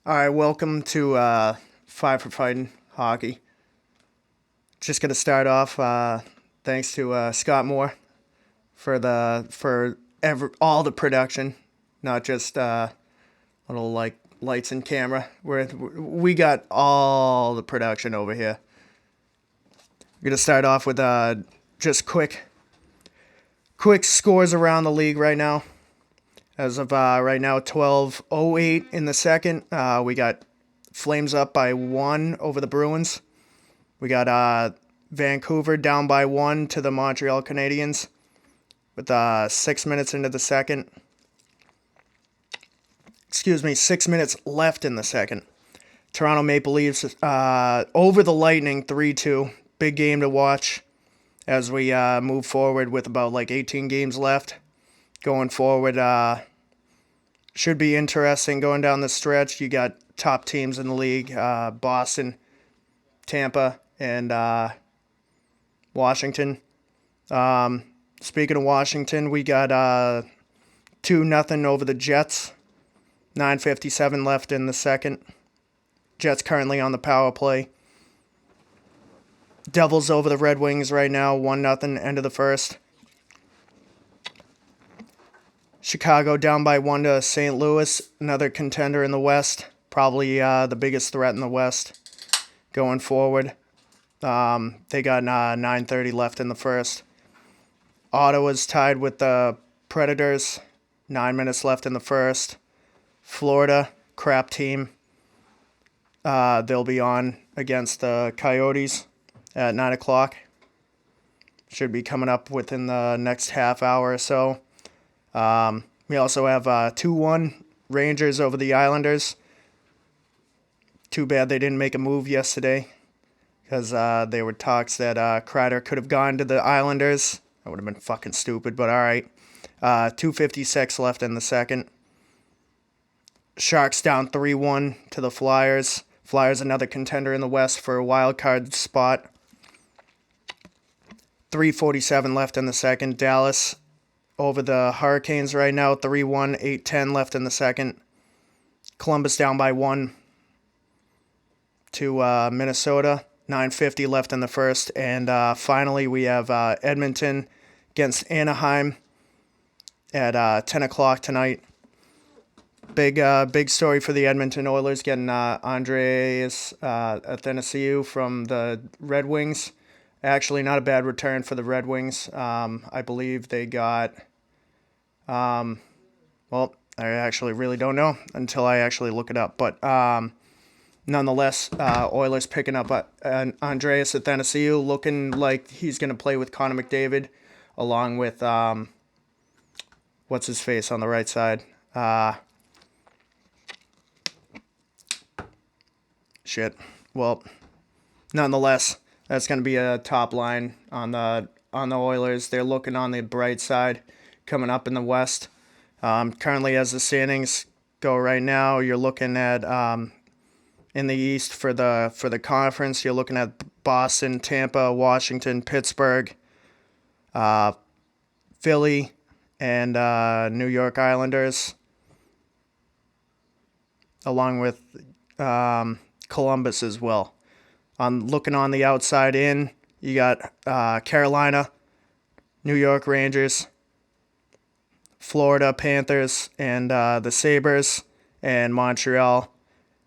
All right, welcome to Five for Fightin hockey. Just gonna start off. Thanks to Scott Moore for all the production, not just little like lights and camera. We got all the production over here. We're gonna start off with just quick scores around the league right now. As of right now, 12:08 in the second. We got Flames up by one over the Bruins. We got Vancouver down by one to the Montreal Canadiens with 6 minutes into the second. Excuse me, 6 minutes left in the second. Toronto Maple Leafs over the Lightning 3-2. Big game to watch as we move forward with about like 18 games left. Going forward, should be interesting going down the stretch. You got top teams in the league, Boston, Tampa, and Washington. Speaking of Washington, we got 2-0 over the Jets. 9:57 left in the second. Jets currently on the power play. Devils over the Red Wings right now, 1-0, end of the first. Chicago down by one to St. Louis, another contender in the West. Probably the biggest threat in the West going forward. They got 9:30 left in the first. Ottawa's tied with the Predators. 9 minutes left in the first. Florida, crap team. They'll be on against the Coyotes at 9 o'clock. Should be coming up within the next half hour or so. We also have 2-1 Rangers over the Islanders. Too bad they didn't make a move yesterday because there were talks that Kreider could have gone to the Islanders. That would have been fucking stupid, but all right. 2:56 left in the second. Sharks down 3-1 to the Flyers. Flyers another contender in the West for a wild card spot. 3:47 left in the second. Dallas over the Hurricanes right now, 3-1, 8:10 left in the second. Columbus down by one to Minnesota, 9:50 left in the first. And finally, we have Edmonton against Anaheim at 10 o'clock tonight. Big story for the Edmonton Oilers getting Andreas Athanasiou from the Red Wings. Actually, not a bad return for the Red Wings. I believe they got, well, I actually really don't know until I actually look it up. But nonetheless, Oilers picking up Andreas Athanasiou, looking like he's going to play with Connor McDavid, along with, what's his face on the right side? Shit. Well, nonetheless, that's going to be a top line on the Oilers. They're looking on the bright side, coming up in the West. Currently, as the standings go right now, you're looking at in the East for the conference. You're looking at Boston, Tampa, Washington, Pittsburgh, Philly, and New York Islanders, along with Columbus as well. Looking on the outside in, you got Carolina, New York Rangers, Florida Panthers, and the Sabres, and Montreal.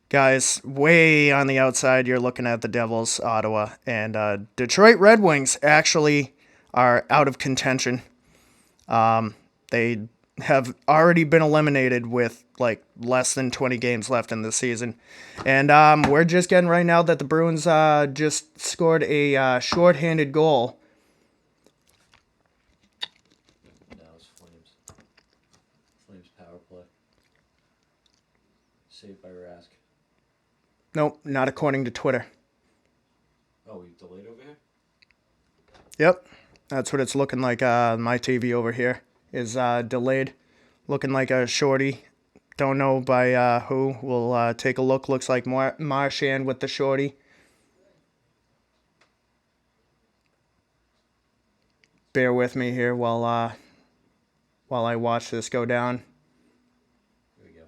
Guys, way on the outside, you're looking at the Devils, Ottawa, and Detroit Red Wings actually are out of contention. They have already been eliminated with like less than 20 games left in the season. And we're just getting right now that the Bruins just scored a shorthanded goal. Now it's Flames. Flames power play. Saved by Rask. Nope, not according to Twitter. Oh, we delayed over here? Yep, that's what it's looking like. My TV over here is delayed. Looking like a shorty. Don't know by who. We'll take a look. Looks like Marchand with the shorty. Bear with me here while I watch this go down. Here we go.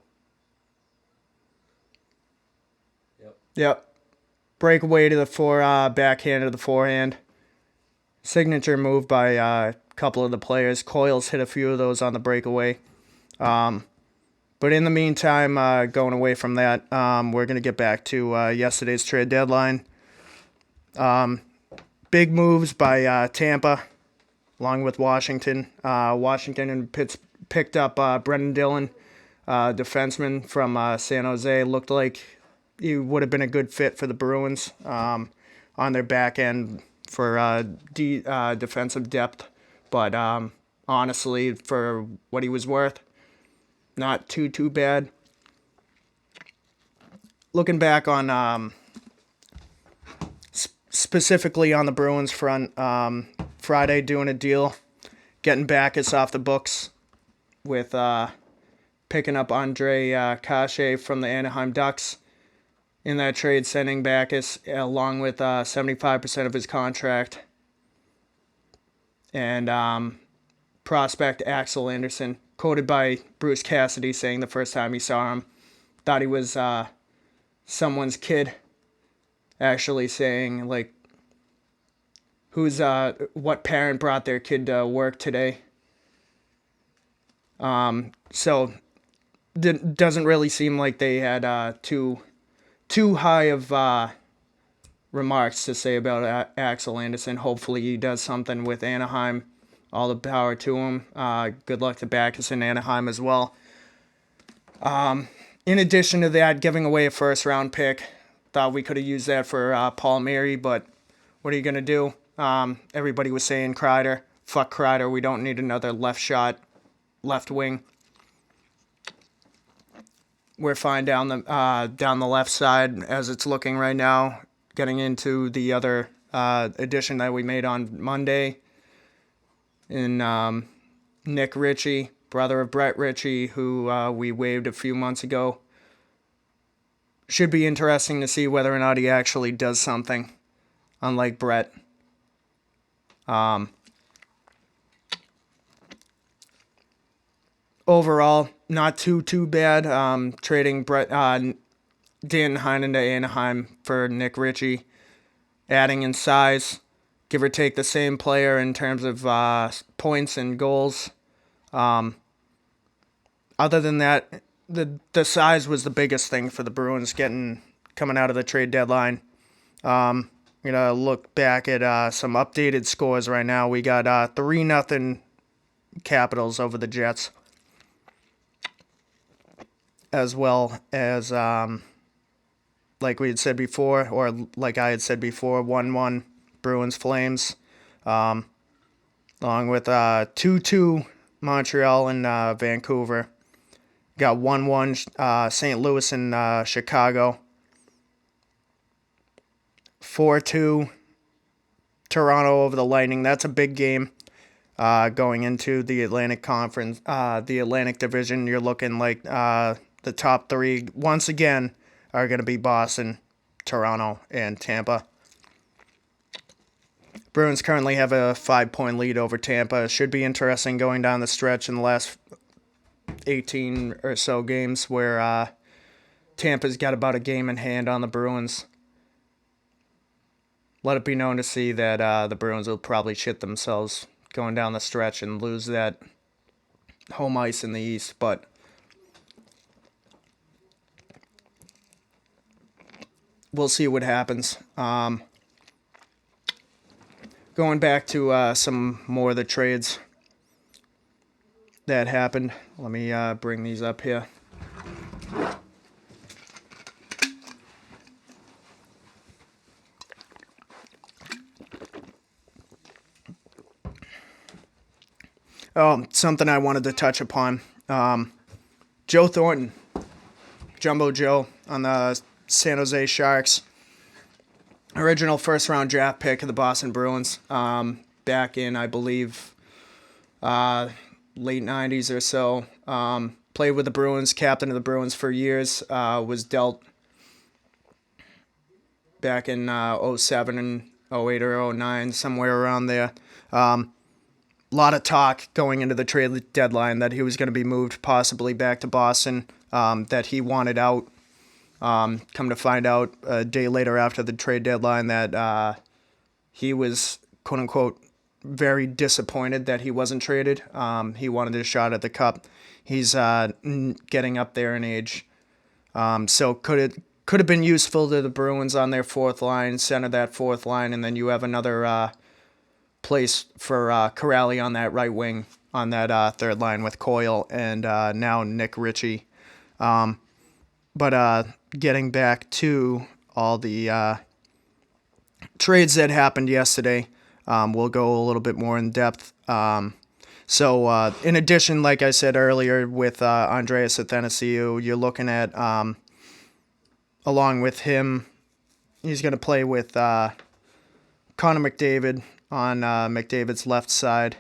Yep. Breakaway to the backhand to the forehand. Signature move by a couple of the players. Coyles hit a few of those on the breakaway. But in the meantime, going away from that, we're going to get back to yesterday's trade deadline. Big moves by Tampa, along with Washington. Washington and picked up Brendan Dillon, defenseman from San Jose. Looked like he would have been a good fit for the Bruins on their back end for defensive depth. But honestly, for what he was worth, not too bad. Looking back on specifically on the Bruins front, Friday doing a deal, getting Backus off the books with picking up Andre Kashe from the Anaheim Ducks. In that trade, sending Backus along with 75% of his contract. And prospect Axel Anderson, quoted by Bruce Cassidy, saying the first time he saw him, thought he was someone's kid. Actually saying, like, what parent brought their kid to work today. So doesn't really seem like they had too high of remarks to say about Axel Anderson. Hopefully he does something with Anaheim. All the power to him. Good luck to Backus in Anaheim as well. In addition to that, giving away a first-round pick. Thought we could have used that for Paul Mary, but what are you going to do? Everybody was saying Kreider. Fuck Kreider. We don't need another left shot, left wing. We're fine down the left side as it's looking right now. Getting into the other addition that we made on Monday in Nick Ritchie, brother of Brett Ritchie, who we waived a few months ago. Should be interesting to see whether or not he actually does something, unlike Brett. Overall, not too bad. Trading Dan Heinen to Anaheim for Nick Ritchie, adding in size, give or take the same player in terms of points and goals. Other than that, the size was the biggest thing for the Bruins coming out of the trade deadline. I'm gonna look back at some updated scores right now. We got 3-0 Capitals over the Jets, as well as like we had said before, or like I had said before, 1-1 Bruins Flames, along with 2-2 Montreal and Vancouver. Got 1-1 St. Louis and Chicago. 4-2 Toronto over the Lightning. That's a big game going into the Atlantic Conference, the Atlantic Division. You're looking like the top three, once again, are going to be Boston, Toronto, and Tampa. Bruins currently have a 5-point lead over Tampa. It should be interesting going down the stretch in the last 18 or so games where Tampa's got about a game in hand on the Bruins. Let it be known to see that the Bruins will probably shit themselves going down the stretch and lose that home ice in the East, but we'll see what happens. Going back to some more of the trades that happened. Let me bring these up here. Oh, something I wanted to touch upon. Joe Thornton, Jumbo Joe on the San Jose Sharks. Original first-round draft pick of the Boston Bruins back in, I believe, late 90s or so. Played with the Bruins, captain of the Bruins for years. Was dealt back in 07 and 08 or 09, somewhere around there. A lot of talk going into the trade deadline that he was going to be moved possibly back to Boston, that he wanted out. Come to find out a day later after the trade deadline that he was, quote unquote, very disappointed that he wasn't traded. He wanted a shot at the cup. He's getting up there in age. So could have been useful to the Bruins on their fourth line, center that fourth line, and then you have another place for Corrali on that right wing on that third line with Coyle and now Nick Ritchie. But getting back to all the trades that happened yesterday, we'll go a little bit more in depth. So in addition, like I said earlier, with Andreas Athanasiou, you're looking at, along with him, he's going to play with Connor McDavid on McDavid's left side.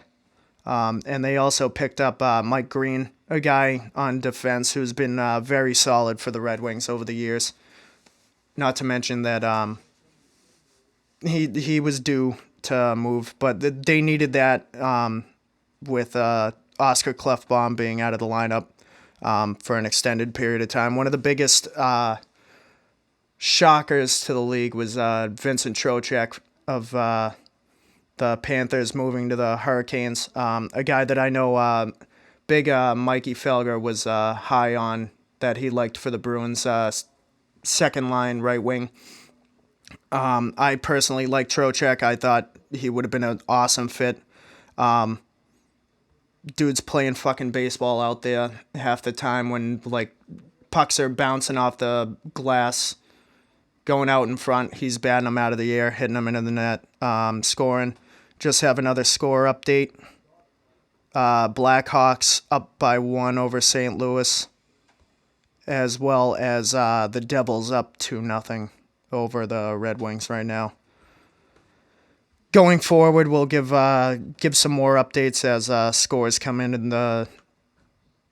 And they also picked up Mike Green, a guy on defense who's been very solid for the Red Wings over the years. Not to mention that he was due to move, but they needed that with Oscar Klefbom being out of the lineup for an extended period of time. One of the biggest shockers to the league was Vincent Trocheck of the Panthers moving to the Hurricanes. A guy that I know, big Mikey Felger was high on, that he liked for the Bruins second line right wing. I personally like Trocheck. I thought he would have been an awesome fit. Dude's playing fucking baseball out there half the time when like pucks are bouncing off the glass, going out in front. He's batting them out of the air, hitting them into the net, scoring. Just have another score update. Blackhawks up by 1 over St. Louis, as well as the Devils up 2-0 over the Red Wings right now. Going forward, we'll give some more updates as scores come in the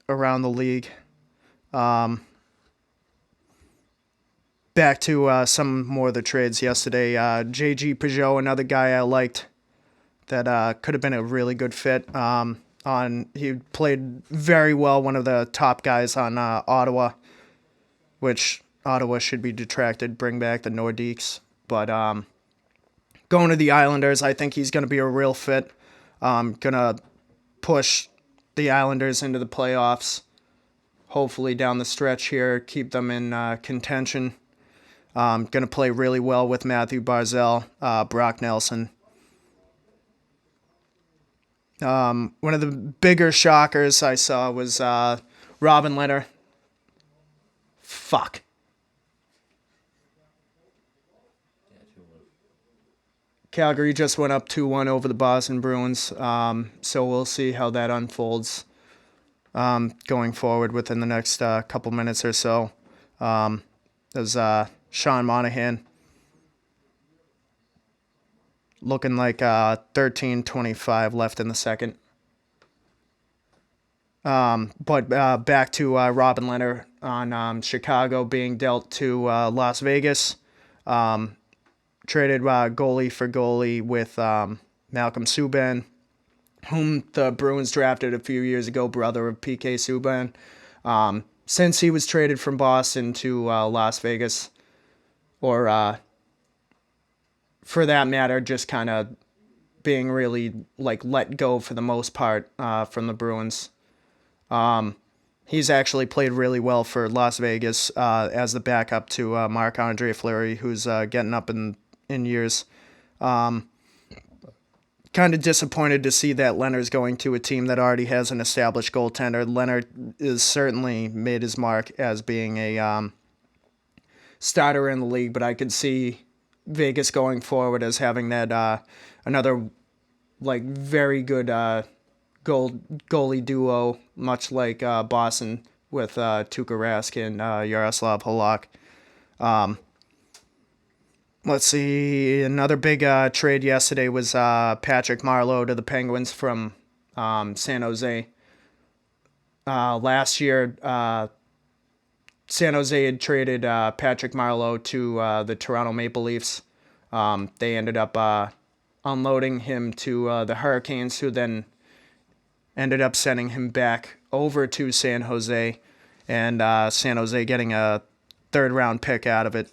around the league. Back to some more of the trades yesterday. JG Peugeot, another guy I liked that could have been a really good fit. He played very well, one of the top guys on Ottawa, which Ottawa should be detracted, bring back the Nordiques. But going to the Islanders, I think he's going to be a real fit. Going to push the Islanders into the playoffs, hopefully down the stretch here, keep them in contention. Going to play really well with Matthew Barzal, Brock Nelson. One of the bigger shockers I saw was Robin Lehner. Fuck. Yeah, 2-1. Calgary just went up 2-1 over the Boston Bruins, so we'll see how that unfolds going forward within the next couple minutes or so. There's Sean Monahan looking like 13:25 left in the second. But back to Robin Lehner on Chicago being dealt to Las Vegas. Traded goalie for goalie with Malcolm Subban, whom the Bruins drafted a few years ago, brother of PK Subban. Since he was traded from Boston to Las Vegas, or for that matter, just kind of being really like let go for the most part from the Bruins. He's actually played really well for Las Vegas as the backup to Marc-Andre Fleury, who's getting up in years. Kind of disappointed to see that Leonard's going to a team that already has an established goaltender. Leonard is certainly made his mark as being a starter in the league, but I could see Vegas going forward as having that another like very good goalie duo, much like Boston with Tuukka Rask and Yaroslav Halak. Let's see. Another big trade yesterday was Patrick Marleau to the Penguins from San Jose. Last year, San Jose had traded Patrick Marleau to the Toronto Maple Leafs. They ended up unloading him to the Hurricanes, who then ended up sending him back over to San Jose, and San Jose getting a third round pick out of it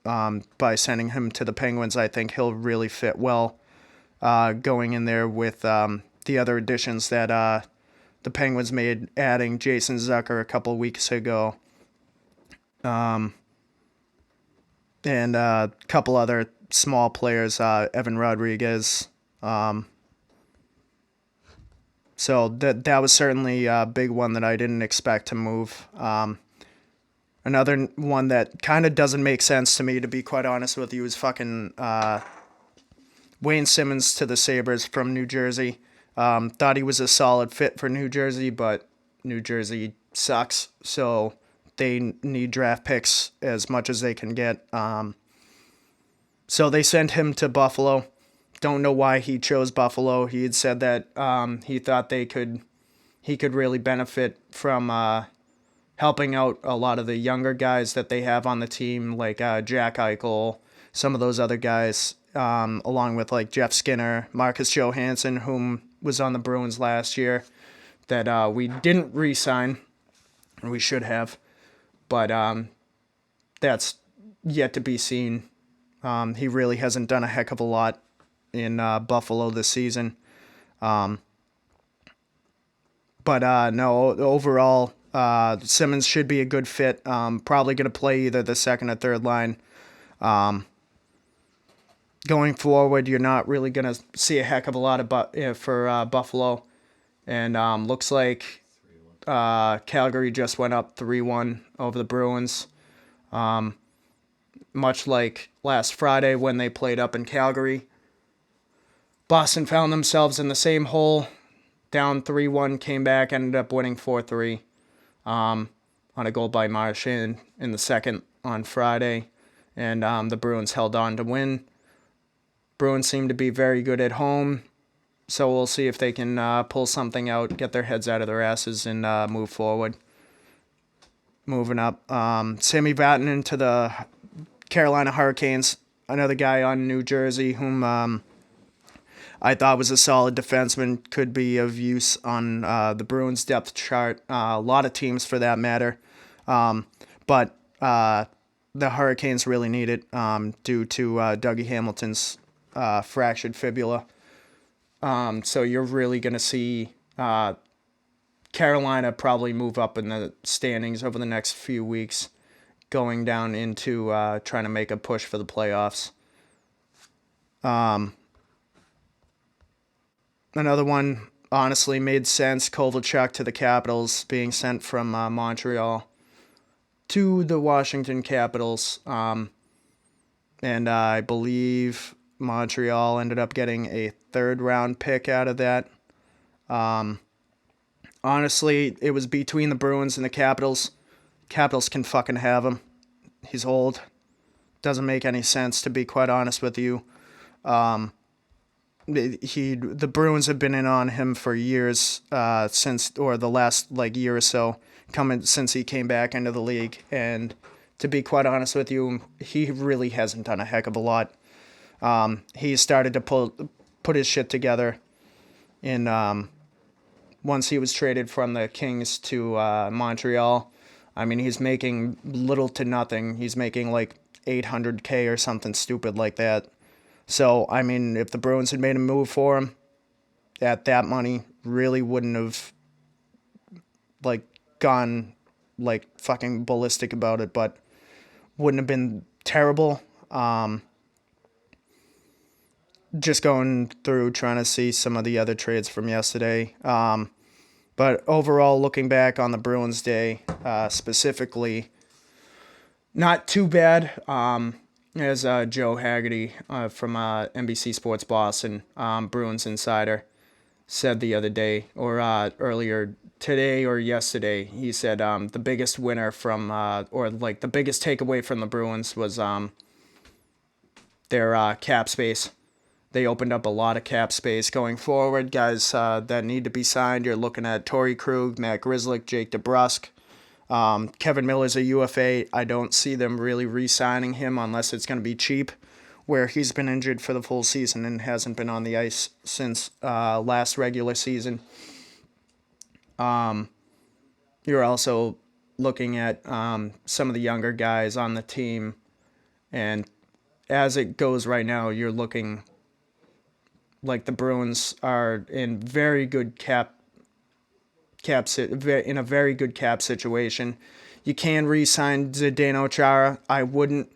by sending him to the Penguins. I think he'll really fit well going in there with the other additions that the Penguins made, adding Jason Zucker a couple weeks ago, and a couple other small players, Evan Rodriguez. So that was certainly a big one that I didn't expect to move. Another one that kind of doesn't make sense to me, to be quite honest with you, is fucking Wayne Simmons to the Sabres from New Jersey. Thought he was a solid fit for New Jersey, but New Jersey sucks, so they need draft picks as much as they can get. So they sent him to Buffalo. Don't know why he chose Buffalo. He had said that he thought he could really benefit from helping out a lot of the younger guys that they have on the team, like Jack Eichel, some of those other guys, along with like Jeff Skinner, Marcus Johansson, whom was on the Bruins last year, that we didn't re-sign. We should have, but that's yet to be seen. He really hasn't done a heck of a lot in Buffalo this season. But no, overall, Simmons should be a good fit. Probably going to play either the second or third line. Going forward, you're not really going to see a heck of a lot for Buffalo. And looks like Calgary just went up 3-1 over the Bruins. Much like last Friday when they played up in Calgary, Boston found themselves in the same hole, down 3-1, came back, ended up winning 4-3 on a goal by Marchand in the second on Friday, and the Bruins held on to win. Bruins seem to be very good at home, so we'll see if they can pull something out, get their heads out of their asses, and move forward. Moving up, Sammy Vatanen to the Carolina Hurricanes, another guy on New Jersey whom I thought was a solid defenseman, could be of use on the Bruins depth chart, a lot of teams for that matter, but the Hurricanes really need it due to Dougie Hamilton's fractured fibula. So you're really going to see Carolina probably move up in the standings over the next few weeks, going down into trying to make a push for the playoffs. Another one honestly made sense, Kovalchuk to the Capitals, being sent from Montreal to the Washington Capitals. And I believe Montreal ended up getting a third-round pick out of that. Honestly, it was between the Bruins and the Capitals. Capitals can fucking have him. He's old. Doesn't make any sense, to be quite honest with you. The Bruins have been in on him for years, or the last year or so, since he came back into the league. And to be quite honest with you, he really hasn't done a heck of a lot. He started to put his shit together in once he was traded from the Kings to Montreal. I mean, he's making little to nothing. He's making like $800K or something stupid like that. So, I mean, if the Bruins had made a move for him at that money, really wouldn't have gone fucking ballistic about it, but wouldn't have been terrible. Just going through trying to see some of the other trades from yesterday. But overall, looking back on the Bruins day, specifically, not too bad. As Joe Haggerty from NBC Sports Boston, Bruins Insider, said the other day, or earlier today or yesterday, he said the biggest winner from, the biggest takeaway from the Bruins was their cap space. They opened up a lot of cap space going forward. Guys that need to be signed, you're looking at Torrey Krug, Matt Grzelcyk, Jake DeBrusk. Kevin Miller's a UFA. I don't see them really re-signing him unless it's going to be cheap, where he's been injured for the full season and hasn't been on the ice since last regular season. You're also looking at some of the younger guys on the team, and as it goes right now, you're looking like the Bruins are in very good in a very good cap situation. You can re-sign Zdeno Chara. I wouldn't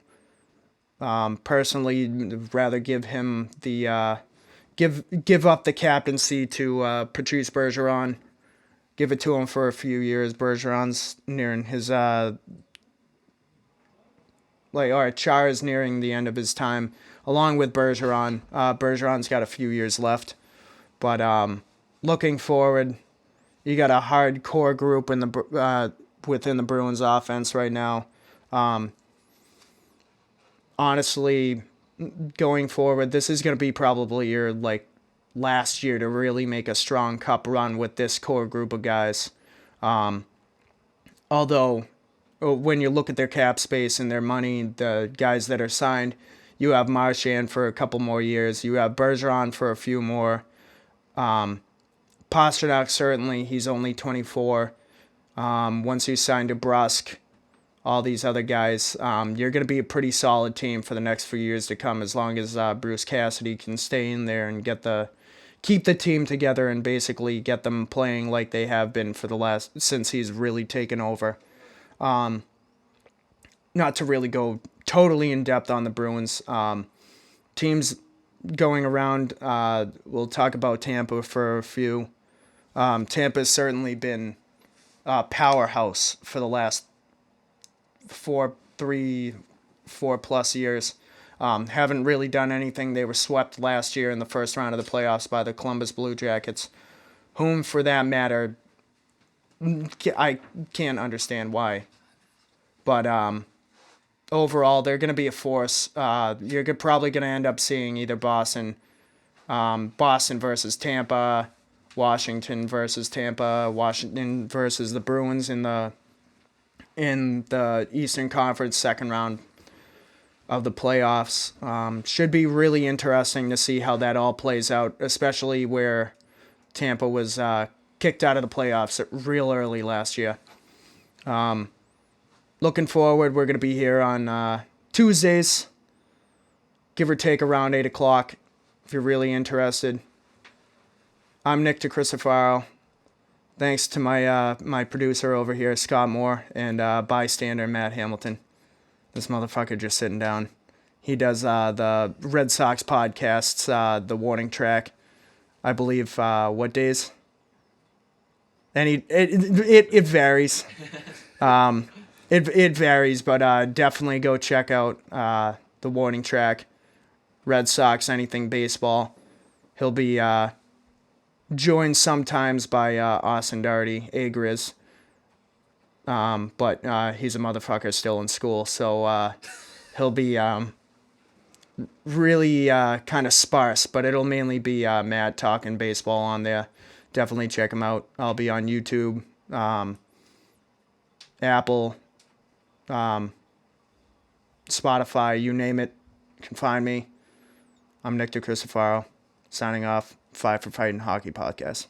personally rather give him the give up the captaincy to Patrice Bergeron. Give it to him for a few years. Bergeron's nearing his Chara's nearing the end of his time, along with Bergeron. Bergeron's got a few years left, but looking forward, you got a hardcore group in the within the Bruins offense right now. Honestly, going forward, this is going to be probably your last year to really make a strong cup run with this core group of guys. Although, when you look at their cap space and their money, the guys that are signed, you have Marchand for a couple more years. You have Bergeron for a few more. Pastrnak, certainly, he's only 24. Once you sign DeBrusque, all these other guys, you're going to be a pretty solid team for the next few years to come, as long as Bruce Cassidy can stay in there and keep the team together and basically get them playing like they have been for since he's really taken over. Not to really go totally in depth on the Bruins. Teams going around, we'll talk about Tampa for a few. Tampa's certainly been a powerhouse for the last 4+ years. Haven't really done anything. They were swept last year in the first round of the playoffs by the Columbus Blue Jackets, whom, for that matter, I can't understand why. But overall, they're going to be a force. You're probably going to end up seeing either Boston versus Tampa, Washington versus Tampa, Washington versus the Bruins in the Eastern Conference second round of the playoffs. Should be really interesting to see how that all plays out, especially where Tampa was kicked out of the playoffs real early last year. Looking forward, we're going to be here on Tuesdays, give or take around 8 o'clock, if you're really interested. I'm Nick DeCristofaro. Thanks to my producer over here, Scott Moore, and bystander, Matt Hamilton. This motherfucker just sitting down. He does the Red Sox podcasts, the Warning Track, I believe, what days? And it varies. It varies, but definitely go check out the Warning Track, Red Sox, anything baseball. He'll be joined sometimes by Austin Doherty, A-Grizz. But he's a motherfucker still in school, so he'll be really kind of sparse, but it'll mainly be Matt talking baseball on there. Definitely check him out. I'll be on YouTube, Apple, Spotify, you name it, you can find me. I'm Nick DeCristofaro, signing off. Five for Fightin' Hockey Podcast.